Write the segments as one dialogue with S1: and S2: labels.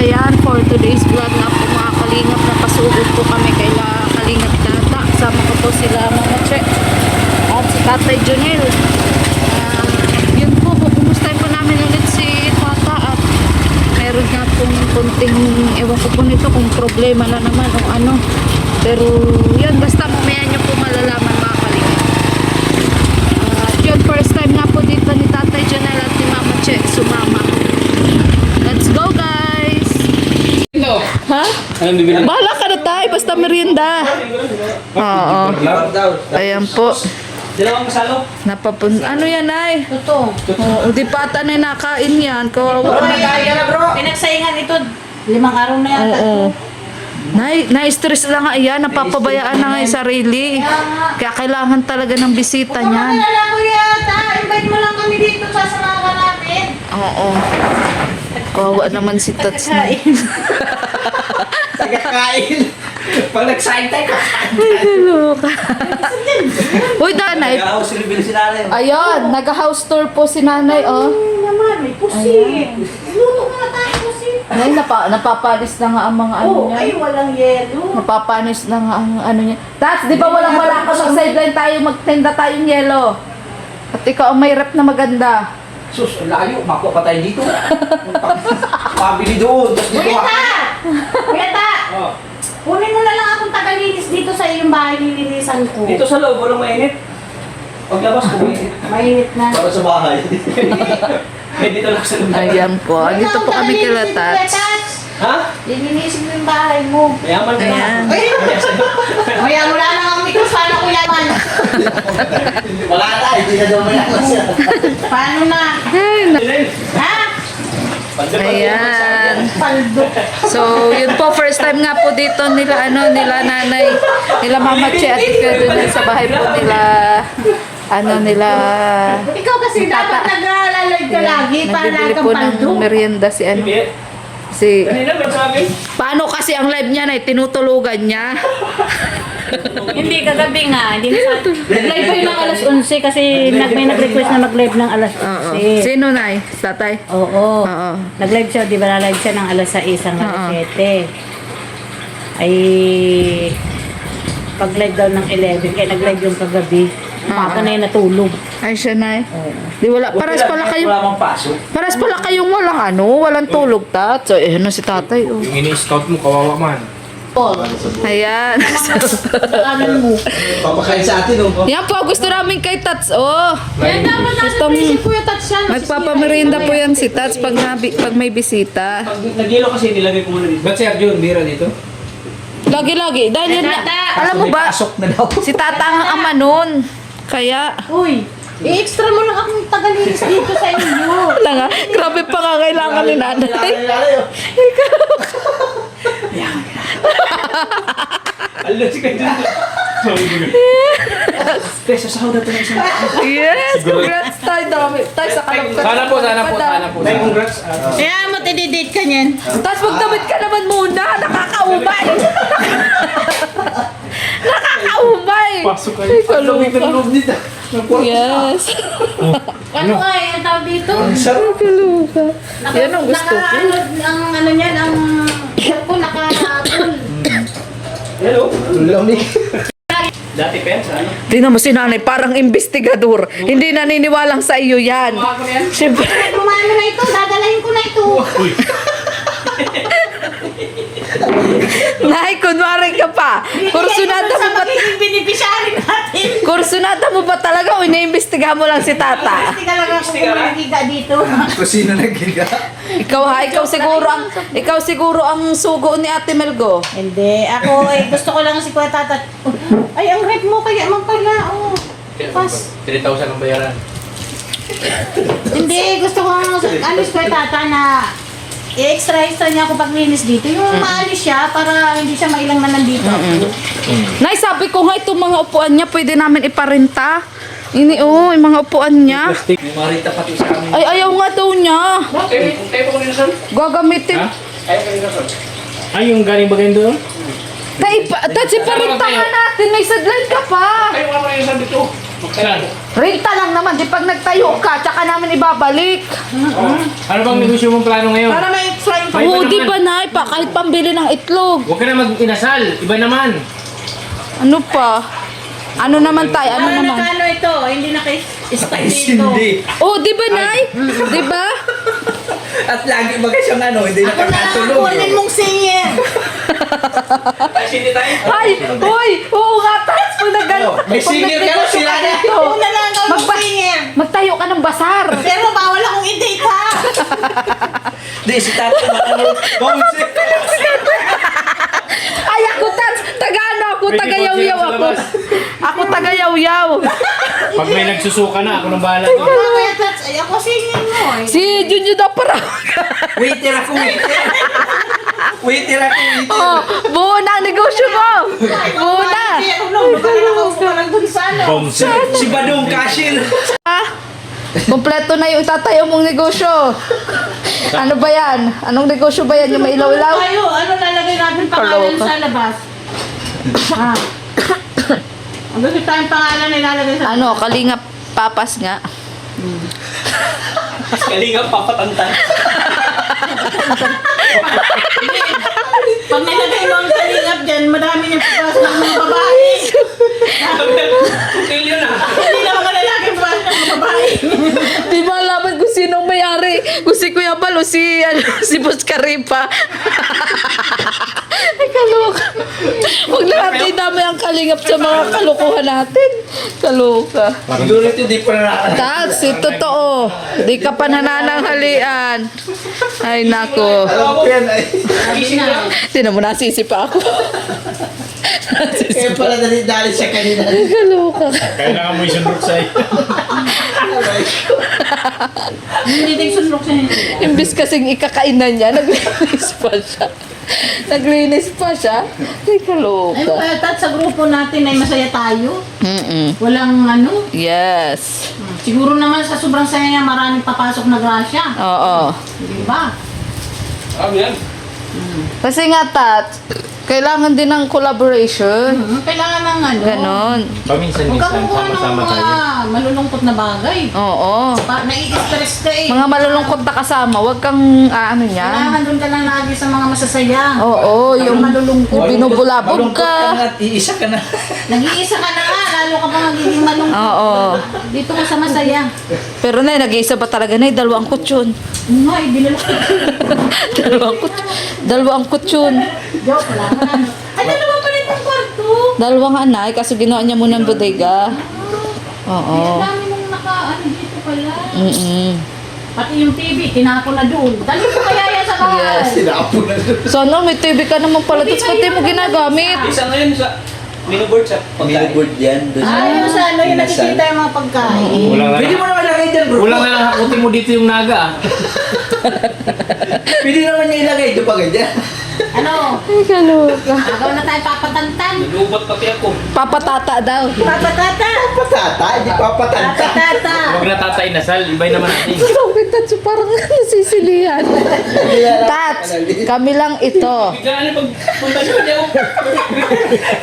S1: ayan, for today's vlog nga po mga kalingap, napasugod po kami kay Kalingap Tata. Kasama ko po sila Mama Che at si Tatay Jonel. Yun po, kumustahin po namin ulit si Tata at meron nga pong kunting, ewan ko po nito kung problema na naman o ano. Pero yun, basta mamaya nyo po malalaman mga kalingap. Yun, first time nga po dito ni Tatay Jonel at ni Mama Che sumama. Let's go guys! Ha?
S2: Anong bibili?
S1: Bahala ka na tayo, basta merienda. Oo. Ayan po.
S2: Dalawang masalo?
S1: Ano yan ay?
S3: Totoo.
S1: Oo, di pa ata na nakain yan. Kawawa na.
S2: Kaya na bro!
S3: Pinagsaingan ito. 5 araw na yata.
S1: Oo. Na-stress lang nga yan. Napapabayaan na nga yung sarili. Kaya kailangan talaga ng bisita niyan.
S3: Kumakalala ko yata. Invite mo lang kami dito. Sasama ka namin.
S1: Oo. Kawawa naman si Tats na.
S2: Nagkakain! Pag nag-sign tayo, kakain
S1: Ay, kaloka. Uy, nanay.
S2: Nag-house reveal si nanay.
S1: Ayun, nag-house tour po si nanay, oh.
S3: Naman, may pusit. Luto nga tayo pusit.
S1: Nay, napapanis na nga ang mga ano
S3: Oh,
S1: niya.
S3: ay, walang yelo.
S1: Napapanis na nga ang ano niya. Tats, di ba wala ka sa sideline tayo, magtenda tayong yelo. At ikaw ang may rep na maganda.
S2: Sus, layo. Makuha pa tayo dito. Pabili doon. Tapos dito
S3: Kuya Ta! Kuya Ta!
S2: Oh.
S3: Kunin mo na lang akong tagalinis dito sa iyong bahay, nilinisan ko.
S2: Dito sa loob, walang mainit. Paglabas ko, mainit.
S3: Mainit na.
S2: Para sa bahay. May dito lang sa loob.
S1: Ayan po. Dito po kami kila Tats.
S2: Ha?
S3: Lilinisin mo yung bahay mo.
S2: Mayaman ka
S1: Ayan.
S2: na.
S3: Kaya wala na ang mikros, paano ko yaman?
S2: Wala na, hindi na daw mayaman siya.
S3: Paano na?
S1: Ay,
S3: Ha?
S1: Ayan.
S3: Paldo.
S1: So, yun po, first time nga po dito nila, nila nanay, nila Mama Che at ikaw dun sa bahay po nila, nila,
S3: Ikaw kasi dapat nag-aalala ka lagi para
S1: nagbibili
S3: kang
S1: po
S3: paldo.
S1: ng merienda si
S2: Kanina ba sabi?
S1: paano kasi ang live niya na tinutulugan niya?
S3: Hindi, kagabi nga. Hindi na Nag-live pa yun ng alas 11 kasi may nag-request na mag-live ng alas
S1: Oo.
S3: 11.
S1: Sino na Tatay?
S3: Oo.
S1: Oo.
S3: Nag-live siya, di ba na-live siya ng alas 6 hanggang
S1: Oo.
S3: 7. Ay, pag-live daw ng 11, kaya nag-live yung kagabi. Papa na yung natulog.
S1: Ay, siya na Di wala, paras pala kayo.
S2: Wala mang pasok.
S1: Paras pala kayong walang tulog, Tat. So, ano si Tatay, oh.
S4: Yung ini-scout mo, kawawa man.
S1: Ayan.
S3: Pag-aral mo.
S2: Papakain sa atin, oh.
S1: Yan po, gusto namin kay Tats, oh.
S3: Kaya dapat natin
S1: Gustong-
S3: pinisip ko yung touch yan.
S1: Magpapamerienda po yan si Tats pag may bisita.
S2: Pag nag-yelo kasi, nilagay ko muna dito.
S4: Ba't si Arjun, bira dito?
S1: Lagi-lagi. Dahil yan,
S3: Tata!
S1: alam mo
S2: May
S1: ba,
S2: pasok na daw.
S1: si Tata ang ama nun. Kaya,
S3: Uy, i-extra mo lang akong tagalinis dito sa inyo.
S1: wala nga, grabe pa nga kailangan ni nanay.
S2: Alam si kayo dyan. Pesa, sahaw na ito na isang.
S1: Yes, congrats tayo. Dami. Tayo sa kalapkat.
S4: Sana po.
S2: May congrats.
S3: Kaya mo, tididate ka niyan.
S1: Tapos magdamit ka naman muna. Nakakaumay. Nakakaumay.
S4: Pasok kayo.
S1: Ay, kaluka.
S2: loob dito.
S1: Yes.
S3: Ano nga yung tawag dito?
S1: Kaluka. Yan ang gusto ko.
S3: Ang ano niyan, ang ko naka-full.
S2: Hello. Lamig. Dati pensa, ano?
S1: Tingnan mo si nanay, parang investigador. Hindi naniniwalang sa iyo yan. Siyempre.
S3: Kumano na ito, dadalahin ko na ito.
S1: Nay, kunwari ka pa. Kursunada mo
S3: sa
S1: ba?
S3: magiging beneficiary natin.
S1: Kursunada mo ba talaga o iniimbestigahan mo lang si Tata?
S3: Hindi ka lang ako kumagiga dito.
S2: Kusina naghiga.
S1: Ikaw siguro ang sugo ni Ate Melgo.
S3: Hindi, ako gusto ko lang si Kuya Tata. Ay, ang rep mo kaya man pala. Oh. Pas.
S4: 3,000 ang bayaran.
S3: Hindi, gusto ko lang alis Kuya Tata na i-extra niya ako paglinis dito. Yung maalis siya para hindi siya mailang na nandito.
S1: Nay, sabi ko nga itong mga upuan niya pwede namin iparenta. Yung mga upuan niya.
S2: May marita pati sa amin.
S1: Ay, ayaw nga daw niya.
S2: Tayo po kanina, sir.
S1: Gagamitin.
S4: Ha?
S2: Ayaw kanina, sir.
S4: Ay, yung galing ba kayo doon?
S1: Tatsi, parentahan natin. May sadline ka pa.
S2: Ayaw nga kanina, sir, dito.
S4: Saan?
S1: Renta lang naman. Di pag nagtayo ka, tsaka namin ibabalik.
S4: Ano bang negosyo mong plano ngayon?
S3: Para may extra yung
S1: Oo, di ba, Nay? kahit pambili ng itlog.
S4: Huwag ka na mag-inasal. Iba naman.
S1: Ano pa? Ano naman tayo? Ano
S3: Ano
S1: naman?
S3: nakano ito? Hindi naka-stop dito.
S2: Hindi.
S1: Oh, di ba, Nay? Di ba?
S2: At lagi baga siyang hindi
S3: Ako na lang
S2: nakakatulog.
S3: kunin mong singer.
S4: Ay, hindi tayo.
S1: Ay! Uy! Oo nga, Tats! Pag
S2: May singer ka na sila na.
S3: Ako na lang ang
S1: Magba-
S3: singer.
S1: Magtayo ka ng basar.
S3: Pero bawal akong i-date ha.
S2: Di, si Tata Bounce.
S1: Ay, ako, Tats! Taga-ano ako?
S4: Pwede
S1: Taga-yaw-yaw
S4: konti sa
S1: ako.
S4: labas.
S1: Ako taga-yaw-yaw.
S4: Pag may nagsusuka na, ako nang bahala doon.
S3: Mamaya Tats, ay ako singer mo eh.
S1: Si Junyo daw para.
S2: Waiter ako, waiter. Waiter ako, waiter.
S1: Oh, buo na ang negosyo mo. Buo na.
S3: Hindi ako nung lugar ako kumalang dun sa ano.
S4: Bounce.
S2: Si Badong, cashier.
S1: Ah, kompleto na yung itatayo mong negosyo. Ano ba yan? Anong negosyo ba yan? Yung may ilaw-ilaw?
S3: Tayo, ano lalagay natin pangalan
S1: Kaloka.
S3: sa labas? Ah. Ang gusto tayong pangalan na ilalagay sa
S1: Ano, Kalingap Papas nga.
S2: Kalinga, papatantan.
S3: Pag nilagay mo ang kalingap dyan, madami niyang papas ng mga babae.
S2: Yun na.
S3: Hindi na mga lalaki papas ng mga babae.
S1: Di ba alaman kung sinong may-ari? Kung si Kuya Bal o si Boss Karipa. Ay, kaloka. Huwag na natin dami ang kalingap sa mga kalukuhan natin. Kaloka.
S2: Siguro ito di pa nakakalaman.
S1: Tats, totoo. Di ka pa nanananghalian. Ay, nako.
S2: Alam ko yan ay.
S1: Tinan mo, nasisi pa ako.
S2: Kaya pala dali siya kanina.
S1: Ay, kaloka.
S4: Kailangan mo isunod sa'yo.
S3: Hindi din sunrok siya hindi.
S1: Imbis kasing ikakainan niya, naglinis pa siya. Naglinis pa siya. Ay,
S3: Ay,
S1: kaloka.
S3: kaya Tat, sa grupo natin ay masaya tayo.
S1: Mm-mm.
S3: Walang ano.
S1: Yes.
S3: Siguro naman sa sobrang saya niya, maraming papasok na grasya.
S1: Oo.
S3: Di ba?
S4: yan.
S1: Kasi nga, Tat, kailangan din ng collaboration.
S3: Kailangan ng ano.
S1: Ganon.
S3: Huwag
S4: Paminsan-minsan,
S3: kang kukuha ng
S4: sama-sama
S3: mga
S4: tayo.
S3: malulungkot na bagay.
S1: Oo.
S3: Nai-stress ka eh.
S1: Mga malulungkot na kasama, wag kang ano niya.
S3: Kailangan doon ka lang lagi sa mga masasaya.
S1: Oo, yung
S3: malulungkot.
S1: binubulabog
S2: Malungkot
S1: ka.
S2: na at iisa ka na.
S3: Nag-iisa ka na nga, lalo ka pa magiging malungkot.
S1: Oo.
S3: Dito ka sa masaya.
S1: Pero na, nag-iisa ba talaga na? Dalawang kutsyon.
S3: Ay, binalok ka.
S1: Dalawang kutsyon.
S3: Joke lang. Ano naman pala itong kwarto?
S1: Dalawang anay, kaso ginawa niya muna ng bodega. Oo.
S3: Ang dami mong naka-ano dito pala.
S1: Mm-mm.
S3: Pati yung TV, tinapon na doon. Dali mo kaya yan sa bahay.
S1: Yes.
S2: Sinapo na.
S1: Sana may TV ka naman pala. Tapos pati mo ginagamit.
S2: Isa ngayon sa miniboard sa pagkain. Miniboard yan.
S3: Ayun sa ano, yung nakikita yung mga pagkain.
S4: Kulang na
S2: Pwede
S4: lang.
S2: mo naman ilagay dyan, bro.
S4: Kulang na lang hakutin mo dito yung naga.
S2: Pwede naman niya ilagay ito pa ganyan.
S3: Ano?
S1: Ay, kaloka.
S3: Agaw na tayo papatantan.
S4: Nag-uubot pati ako.
S1: Papatata daw.
S3: Papatata.
S2: Papatata, hindi papatanta.
S3: Papatata.
S4: Huwag na tatay nasal, ibay naman natin.
S1: Bakit Tats, parang nasisilihan. Tats, kami lang ito.
S4: Biglaan na pagpunta siya niya.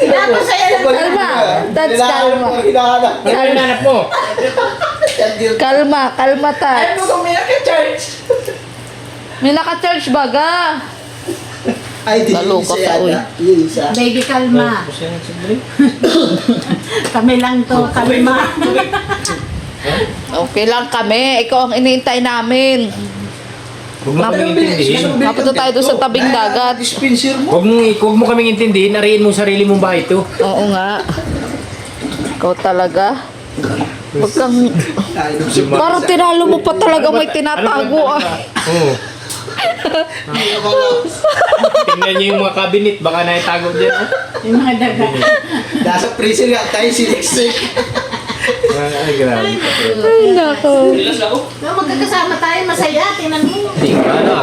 S3: Tapos saya lang.
S1: Kalma. Tats, kalma.
S4: Ano yung nanap mo?
S1: Kalma, kalma,
S2: Ano
S1: Tats.
S2: kung may naka-charge?
S1: May naka-charge baga.
S2: Ay, di
S1: Naloka
S2: isa
S1: ka, uy.
S2: yata. Yung isa.
S3: Baby, kalma. Kami lang to, kalma.
S1: Okay lang kami. Ikaw ang iniintay namin.
S4: Huwag mo kaming intindihin.
S1: Mapunta tayo doon sa tabing dagat.
S2: Dispenser mo.
S4: Huwag mo kaming intindihin, nariin mo sarili mong bahay ito.
S1: Oo nga. Ikaw talaga. Huwag kang... Parang tinalo mo pa talaga may tinatago ah.
S4: Oo. Tingnan niyo yung mga cabinet, baka naitago dyan. ah.
S3: Yung mga daga.
S2: Nasa freezer nga tayo sinisik.
S4: Ay, grabe.
S1: Ay, nako.
S3: Nung magkakasama tayo, masaya. Tingnan mo.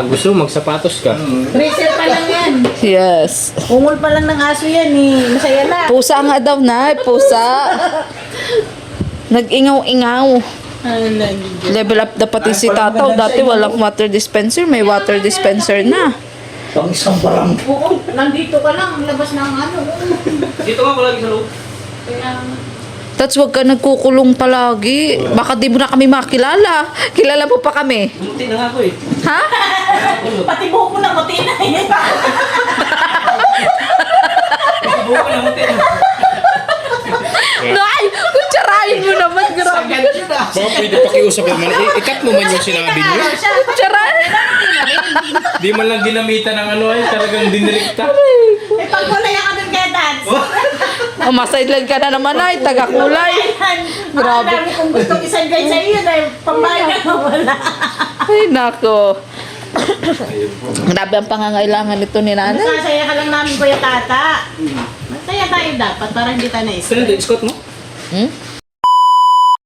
S4: Gusto magsapatos ka.
S3: Freezer pa lang yan.
S1: Yes.
S3: Ungol pa lang ng aso yan eh. Masaya na.
S1: Pusa nga daw na. Pusa. Nag-ingaw-ingaw. Level up dapat si Tataw. Dati walang water dispenser. May water dispenser na.
S2: Pang isang barang.
S3: Oo, nandito ka lang. Labas ng ano.
S4: Dito ka palagi sa loob.
S3: Kaya,
S1: That's wag ka nagkukulong palagi. Baka di mo na kami makilala. Kilala mo pa kami.
S4: Munti na nga ako eh.
S1: Ha?
S3: pati buhok mo na, mati na.
S4: Baka pwede pakiusap naman. Ikat mo man yung sinabi niyo.
S3: Siya,
S1: Charan!
S4: Di man lang ginamitan ng ano ay talagang dinirekta.
S3: eh, pagkulay ako dun kay Tats.
S1: Oh, masideline ka na naman ay, taga-kulay. Grabe.
S3: Ang dami kong gustong isagay sa iyo dahil pambayad na wala.
S1: Ay, nako. Grabe ang pangangailangan nito ni nanay.
S3: Masasaya ka lang namin, Kuya Tata. Masaya tayo dapat para hindi tayo na-stress.
S4: Scott mo?
S1: Hmm?